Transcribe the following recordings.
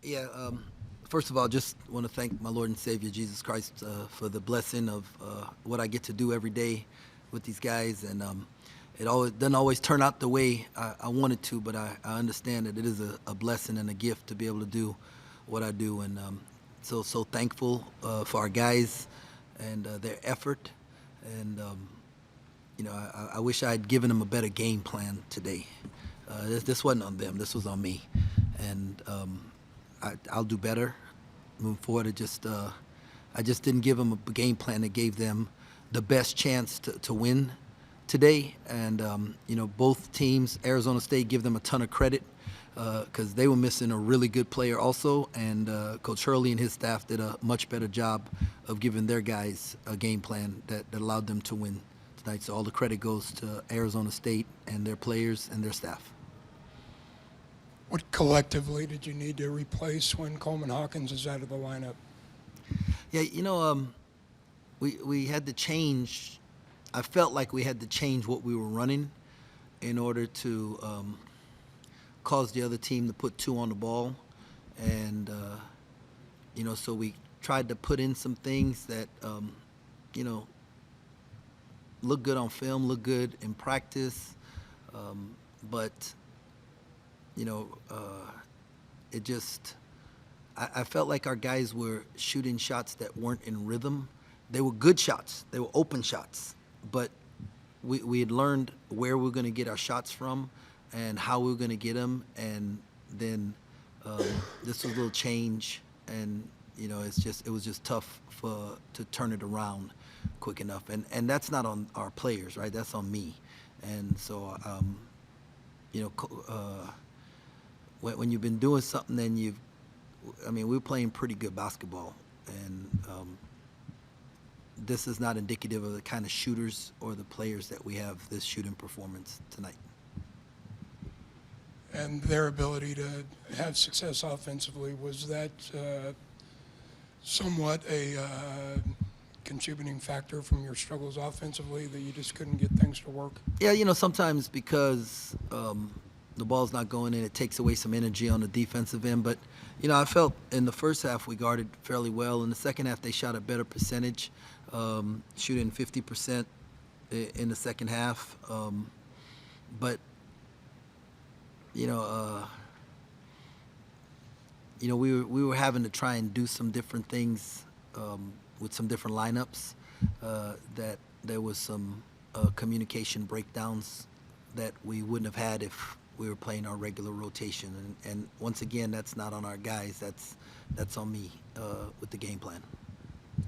Yeah. First of all, just want to thank my Lord and Savior Jesus Christ for the blessing of what I get to do every day with these guys, and it always doesn't always turn out the way I want it to, but I understand that it is a blessing and a gift to be able to do what I do, and so thankful for our guys and their effort, and I wish I had given them a better game plan today. This wasn't on them. This was on me, and I'll do better moving forward. I just didn't give them a game plan that gave them the best chance to win today. And both teams, Arizona State, give them a ton of credit because they were missing a really good player also. And Coach Hurley and his staff did a much better job of giving their guys a game plan that allowed them to win tonight. So all the credit goes to Arizona State and their players and their staff. What collectively did you need to replace when Coleman Hawkins is out of the lineup? Yeah, we had to change. I felt like we had to change what we were running in order to cause the other team to put two on the ball. And, so we tried to put in some things that, look good on film, look good in practice. But it just, I felt like our guys were shooting shots that weren't in rhythm. They were good shots. They were open shots. But we had learned where we were going to get our shots from and how we were going to get them. And then this was a little change. And, it was just tough to turn it around quick enough. And that's not on our players, right? That's on me. And so, when you've been doing something, then we were playing pretty good basketball, and this is not indicative of the kind of shooters or the players that we have this shooting performance tonight. And their ability to have success offensively, was that somewhat a contributing factor from your struggles offensively, that you just couldn't get things to work? Yeah, sometimes because the ball's not going in, it takes away some energy on the defensive end. But, I felt in the first half we guarded fairly well. In the second half, they shot a better percentage, shooting 50% in the second half. But, we were having to try and do some different things with some different lineups, that there was some communication breakdowns that we wouldn't have had if we were playing our regular rotation. And once again, that's not on our guys. That's on me with the game plan.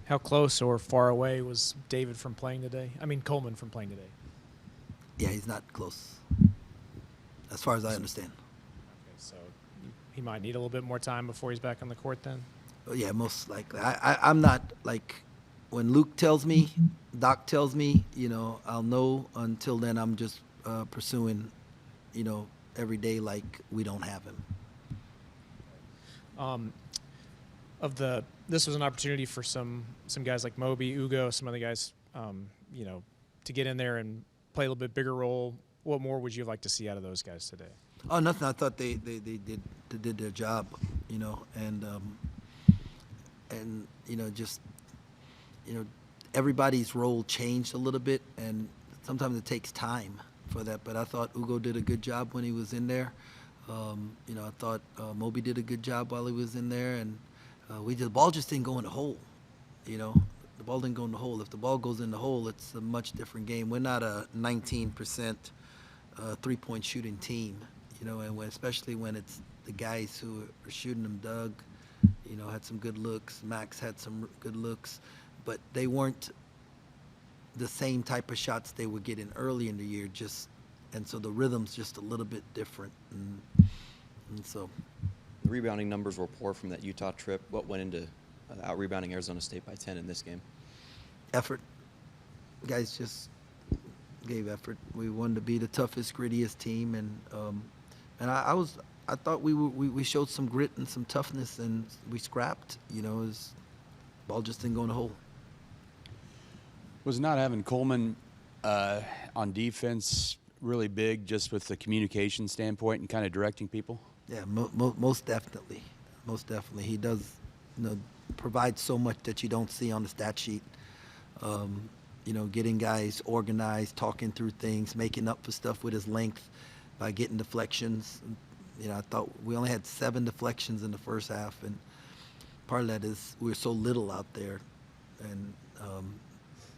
How close or far away was David from playing today? Coleman from playing today. Yeah, he's not close, as far as I understand. Okay, so he might need a little bit more time before he's back on the court then? Yeah, most likely. I'm not, like, when Luke tells me, Doc tells me, I'll know. Until then, I'm just pursuing, every day like we don't have him. This was an opportunity for some guys like Moby, Ugo, some other guys, to get in there and play a little bit bigger role. What more would you like to see out of those guys today? Oh, nothing. I thought they did their job, and everybody's role changed a little bit, and sometimes it takes time for that. But I thought Ugo did a good job when he was in there. I thought Moby did a good job while he was in there, and the ball just didn't go in the hole. The ball didn't go in the hole. If the ball goes in the hole, it's a much different game. We're not a 19% three-point shooting team, and especially when it's the guys who are shooting them. Doug, had some good looks. Max had some good looks, but they weren't the same type of shots they were getting early in the year. And so the rhythm's just a little bit different, and so. The rebounding numbers were poor from that Utah trip. What went into out-rebounding Arizona State by 10 in this game? Effort. Guys just gave effort. We wanted to be the toughest, grittiest team, and I thought we showed some grit and some toughness, and we scrapped. Ball just didn't go in the hole. Was not having Coleman on defense really big, just with the communication standpoint and kind of directing people? Yeah, most definitely. most definitely. He does, provide so much that you don't see on the stat sheet. Getting guys organized, talking through things, making up for stuff with his length by getting deflections. I thought we only had 7 deflections in the first half, and part of that is we were so little out there, and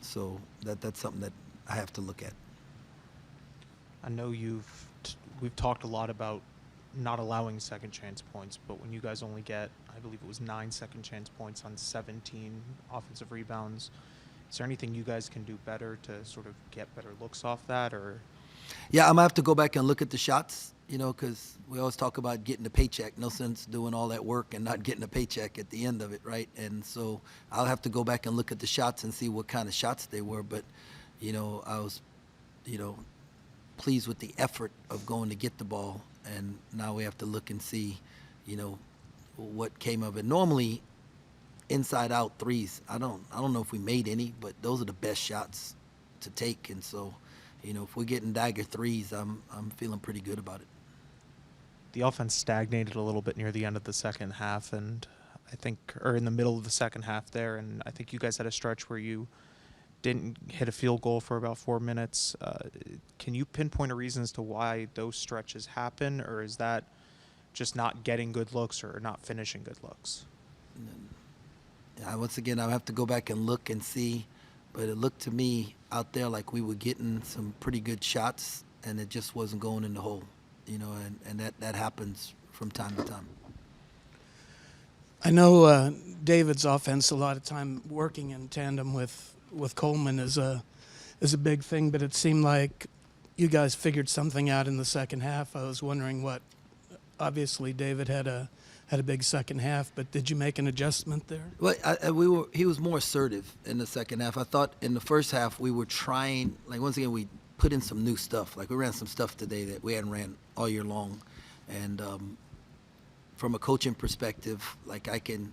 so that's something that I have to look at. I know we've talked a lot about not allowing second chance points, but when you guys only get, I believe it was 9 second chance points on 17 offensive rebounds, is there anything you guys can do better to sort of get better looks off that, or? Yeah, I'm gonna have to go back and look at the shots, because we always talk about getting a paycheck. No sense doing all that work and not getting a paycheck at the end of it, right? And so I'll have to go back and look at the shots and see what kind of shots they were. But, I was, pleased with the effort of going to get the ball, and now we have to look and see, what came of it. Normally, inside out threes, I don't know if we made any, but those are the best shots to take. And so, if we're getting dagger threes, I'm feeling pretty good about it. The offense stagnated a little bit near the end of the second half, and or in the middle of the second half there, and I think you guys had a stretch where you didn't hit a field goal for about 4 minutes. Can you pinpoint a reason as to why those stretches happen, or is that just not getting good looks or not finishing good looks? Once again, I'll have to go back and look and see, but it looked to me out there like we were getting some pretty good shots, and it just wasn't going in the hole, and that happens from time to time. I know David's offense a lot of time working in tandem with Coleman is a big thing, but it seemed like you guys figured something out in the second half. I was wondering obviously David had a big second half, but did you make an adjustment there? Well, he was more assertive in the second half. I thought in the first half we were trying, once again, we put in some new stuff. We ran some stuff today that we hadn't ran all year long. And from a coaching perspective, I can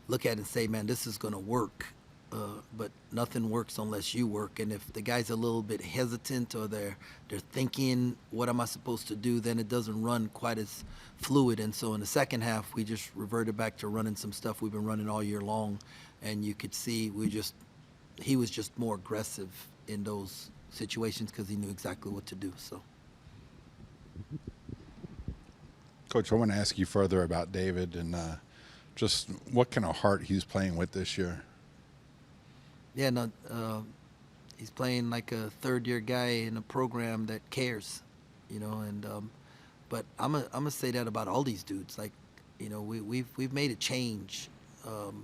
look at it and say, man, this is going to work. But nothing works unless you work. And if the guy's a little bit hesitant or they're thinking, what am I supposed to do, then it doesn't run quite as fluid. And so in the second half, we just reverted back to running some stuff we've been running all year long. And you could see he was just more aggressive in those situations because he knew exactly what to do. So, Coach, I want to ask you further about David and just what kind of heart he's playing with this year. Yeah, no, he's playing like a third-year guy in a program that cares, and but I'm gonna say that about all these dudes. We've made a change on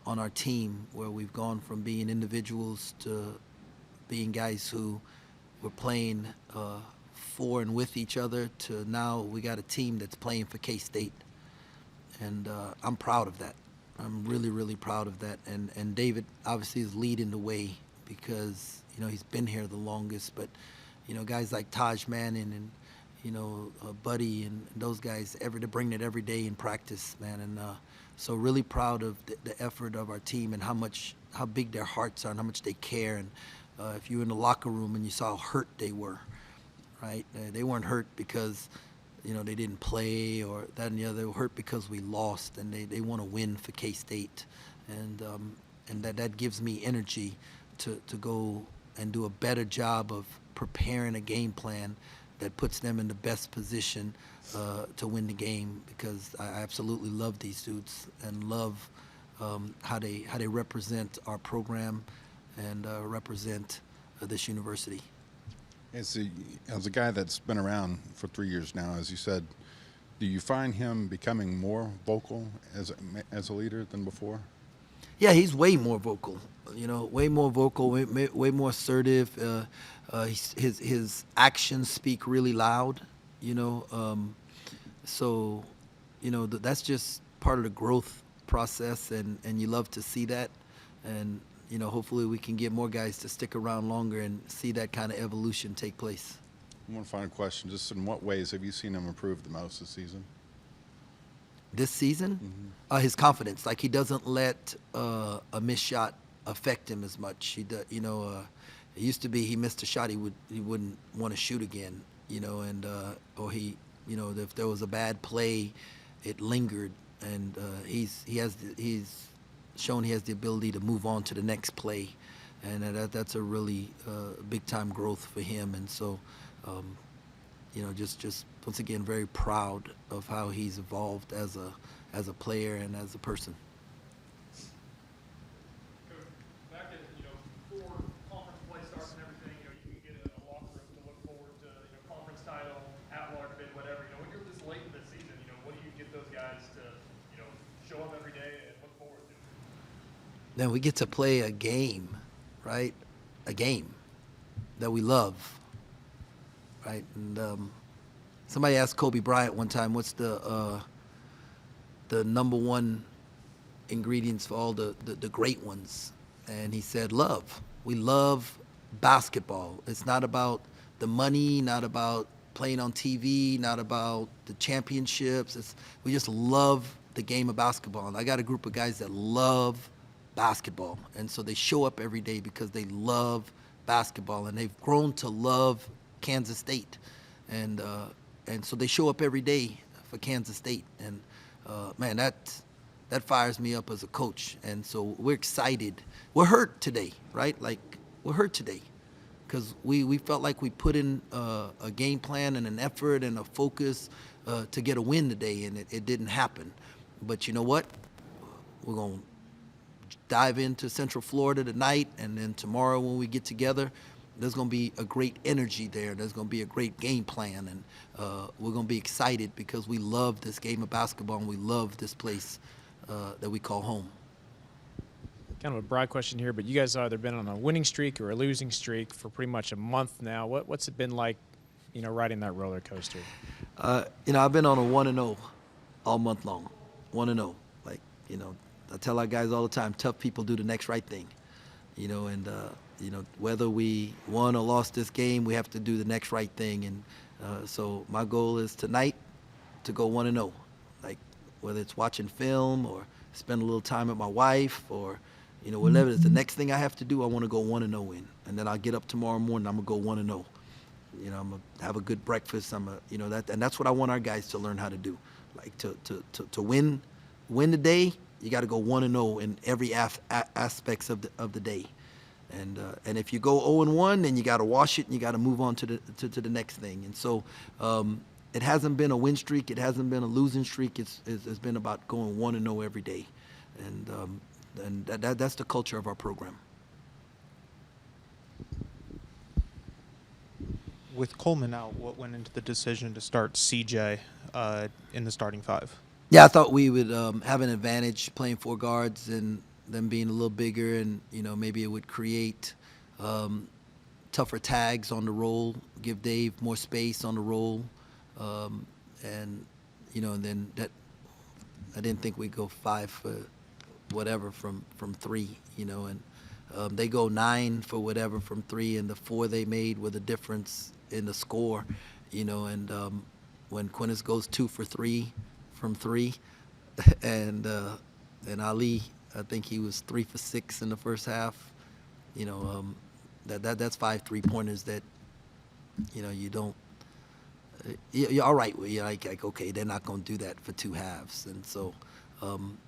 our team where we've gone from being individuals to being guys who were playing for and with each other to now we got a team that's playing for K-State, and I'm proud of that. I'm really, really proud of that. And David obviously is leading the way because, he's been here the longest. But, guys like Taj Manning and, Buddy and those guys, they bring it every day in practice, man. And so really proud of the effort of our team and how big their hearts are and how much they care. And if you were in the locker room and you saw how hurt they were, right? They weren't hurt because they didn't play or that and the other. They were hurt because we lost, and they want to win for K-State, and that gives me energy to go and do a better job of preparing a game plan that puts them in the best position to win the game. Because I absolutely love these dudes and love how they represent our program and represent this university. As a guy that's been around for 3 years now, as you said, do you find him becoming more vocal as a leader than before? Yeah, he's way more vocal. Way more vocal, way more assertive. His actions speak really loud. So that's just part of the growth process, and you love to see that. And hopefully we can get more guys to stick around longer and see that kind of evolution take place. One final question. Just in what ways have you seen him improve the most this season? This season? Mm-hmm. His confidence. He doesn't let a missed shot affect him as much. It used to be he missed a shot, he wouldn't want to shoot again, and or if there was a bad play, it lingered, and he's shown he has the ability to move on to the next play, and that's a really big time growth for him. And so, just once again, very proud of how he's evolved as a player and as a person. Back at, before conference play starts and everything, you can get a locker room to look forward to, conference title, at-large bid, whatever. When you're this late in the season, what do you get those guys to, show up every day and look forward to? Then we get to play a game, right? A game that we love, right? And somebody asked Kobe Bryant one time, what's the number one ingredients for all the great ones? And he said, love. We love basketball. It's not about the money, not about playing on TV, not about the championships. We just love the game of basketball. And I got a group of guys that love basketball. And so they show up every day because they love basketball. And they've grown to love Kansas State. And so they show up every day for Kansas State. And, man, that fires me up as a coach. And so we're excited. We're hurt today, right? Like, we're hurt today because we felt like we put in a game plan and an effort and a focus to get a win today, and it didn't happen. But you know what? We're going to dive into Central Florida tonight, and then tomorrow when we get together, there's going to be a great energy there. There's going to be a great game plan, and we're going to be excited because we love this game of basketball and we love this place that we call home. Kind of a broad question here, but you guys have either been on a winning streak or a losing streak for pretty much a month now. What's it been like, riding that roller coaster? I've been on a 1-0 all month long. 1-0. Like, I tell our guys all the time, tough people do the next right thing. And whether we won or lost this game, we have to do the next right thing. And so my goal is tonight to go 1-0. Like, whether it's watching film or spend a little time with my wife or, whatever it's the next thing I have to do, I want to go 1-0 in. And then I'll get up tomorrow morning, I'm going to go 1-0. I'm going to have a good breakfast. And that's what I want our guys to learn how to do. Like, to win the day, you got to go 1-0 in every aspects of the day. And if you go 0-1, then you got to wash it and you got to move on to the next thing. And so it hasn't been a win streak, it hasn't been a losing streak. It's been about going 1-0 every day, and that's the culture of our program. With Coleman out, what went into the decision to start CJ in the starting five? Yeah, I thought we would have an advantage playing four guards and them being a little bigger, and maybe it would create tougher tags on the roll, give Dave more space on the roll, and then that I didn't think we'd go 5 for whatever from 3, and they go 9 for whatever from 3, and the 4 they made were the difference in the score, and when Quintus goes 2 for 3 from 3, and Ali, I think he was 3 for 6 in the first half. That's 5 3-pointers that you don't. You're all right. You're like okay, they're not going to do that for 2 halves, and so.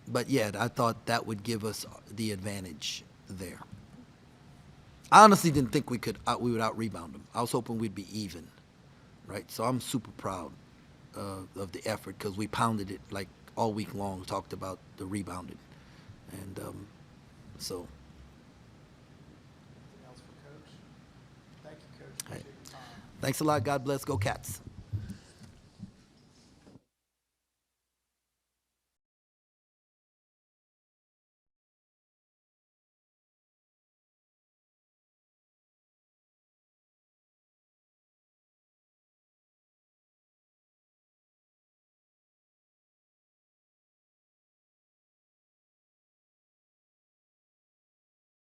But yeah, I thought that would give us the advantage there. I honestly didn't think we would out rebound them. I was hoping we'd be even, right? So I'm super proud of the effort because we pounded it like all week long. Talked about the rebounding, and so. Anything else for Coach? Thank you, Coach. Right. Thanks a lot. God bless. Go Cats.